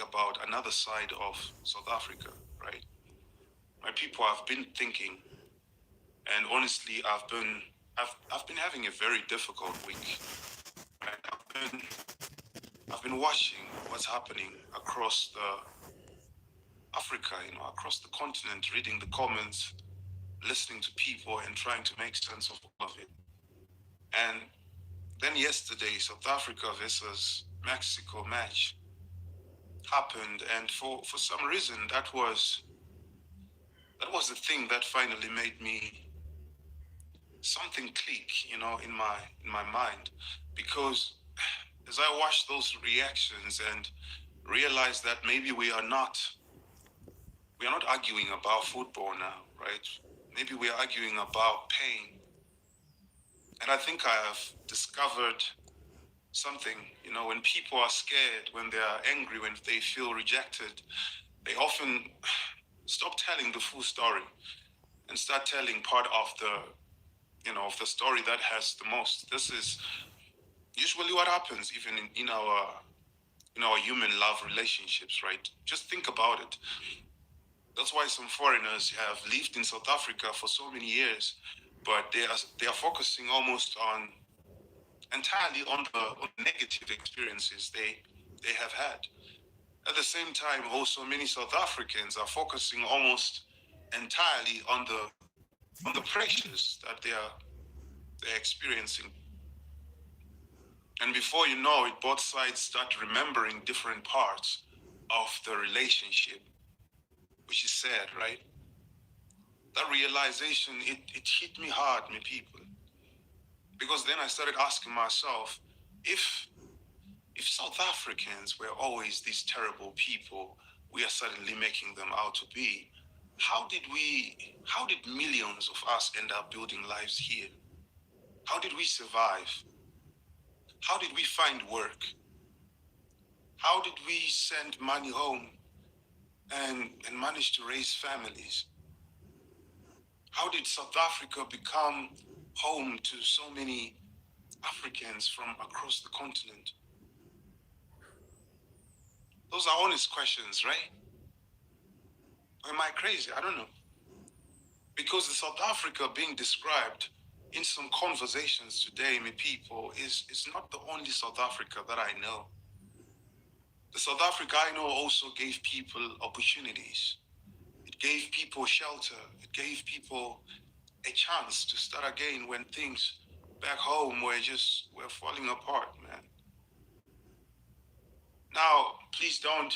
about another side of South Africa, right? My people, I've been thinking, and honestly, I've been having a very difficult week. Right? I've been watching what's happening across the Africa, across the continent, reading the comments, listening to people, and trying to make sense of all of it. And then yesterday, South Africa versus Mexico match happened, and for some reason, that was the thing that finally made me something click, in my mind, because as I watched those reactions and realized that maybe we are not arguing about football now, right? Maybe we are arguing about pain. And I think I have discovered something, when people are scared, when they are angry, when they feel rejected, they often stop telling the full story and start telling part of the story that has the most. This is usually what happens even in our human love relationships, right? Just think about it. That's why some foreigners have lived in South Africa for so many years, but they are focusing almost on entirely on the negative experiences they have had. At the same time, also many South Africans are focusing almost entirely on the pressures that they're experiencing. And before you know it, both sides start remembering different parts of the relationship, which is sad, right? That realization, it hit me hard, my people. Because then I started asking myself, if South Africans were always these terrible people we are suddenly making them out to be, how did millions of us end up building lives here? How did we survive? How did we find work? How did we send money home and manage to raise families? How did South Africa become home to so many Africans from across the continent? Those are honest questions, right? Or am I crazy? I don't know. Because the South Africa being described in some conversations today, my people, is not the only South Africa that I know. The South Africa I know also gave people opportunities. It gave people shelter. It gave people a chance to start again when things back home were falling apart, man. Now, please don't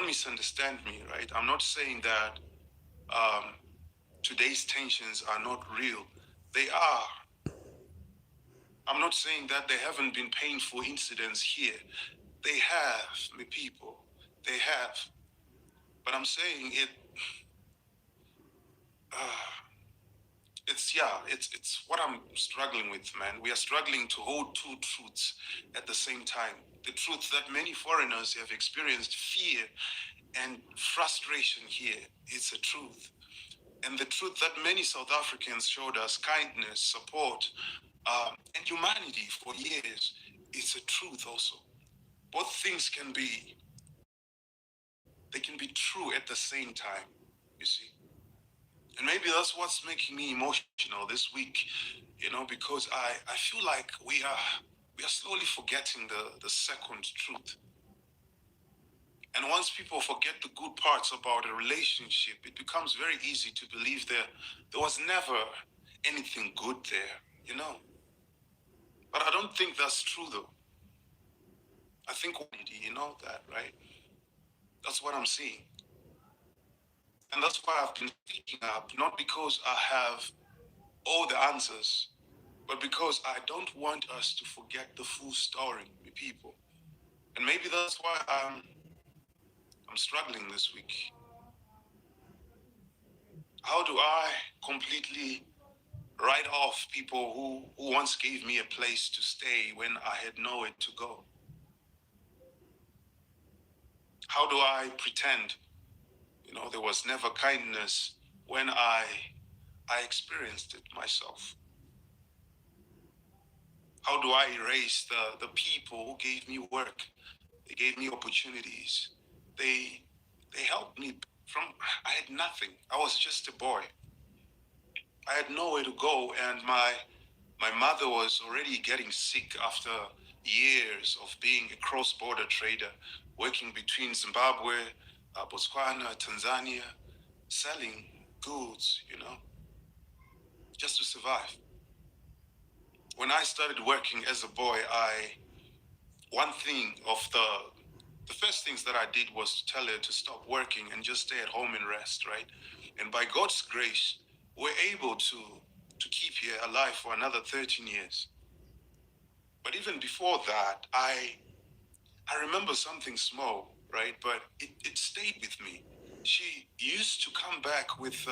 misunderstand me, right? I'm not saying that today's tensions are not real. They are. I'm not saying that there haven't been painful incidents here. They have, my people. They have. But I'm saying uh, it's what I'm struggling with, man. We are struggling to hold two truths at the same time. The truth that many foreigners have experienced fear and frustration here, it's a truth. And the truth that many South Africans showed us kindness, support, and humanity for years, it's a truth also. Both things they can be true at the same time, you see. And maybe that's what's making me emotional this week, because I feel like we are slowly forgetting the second truth. And once people forget the good parts about a relationship, it becomes very easy to believe there was never anything good there. But I don't think that's true though. I think you know that, right? That's what I'm seeing. And that's why I've been speaking up, not because I have all the answers, but because I don't want us to forget the full story, people. And maybe that's why I'm struggling this week. How do I completely write off people who once gave me a place to stay when I had nowhere to go? How do I pretend, there was never kindness when I experienced it myself? How do I erase the people who gave me work? They gave me opportunities. they they helped me from. I had nothing. I was just a boy. I had nowhere to go, and my mother was already getting sick after years of being a cross-border trader, working between Zimbabwe, Botswana, Tanzania, selling goods, just to survive. When I started working as a boy, one thing of the first things that I did was to tell her to stop working and just stay at home and rest, right? And by God's grace, we're able to keep here alive for another 13 years. But even before that, I remember something small, right? But it stayed with me. She used to come back with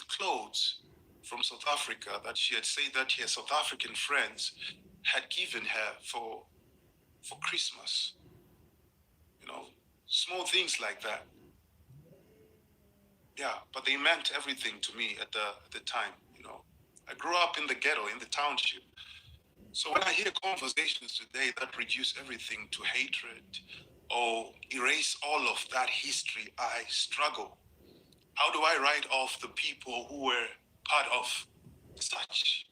clothes from South Africa that she had said that her South African friends had given her for Christmas. You know, small things like that. Yeah, but they meant everything to me at the time. I grew up in the ghetto, in the township. So when I hear conversations today that reduce everything to hatred or erase all of that history, I struggle. How do I write off the people who were part of such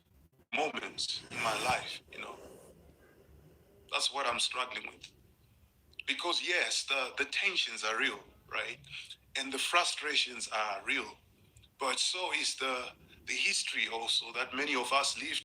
moments in my life? That's what I'm struggling with. Because yes, the tensions are real, right? And the frustrations are real. But so is the history also that many of us lived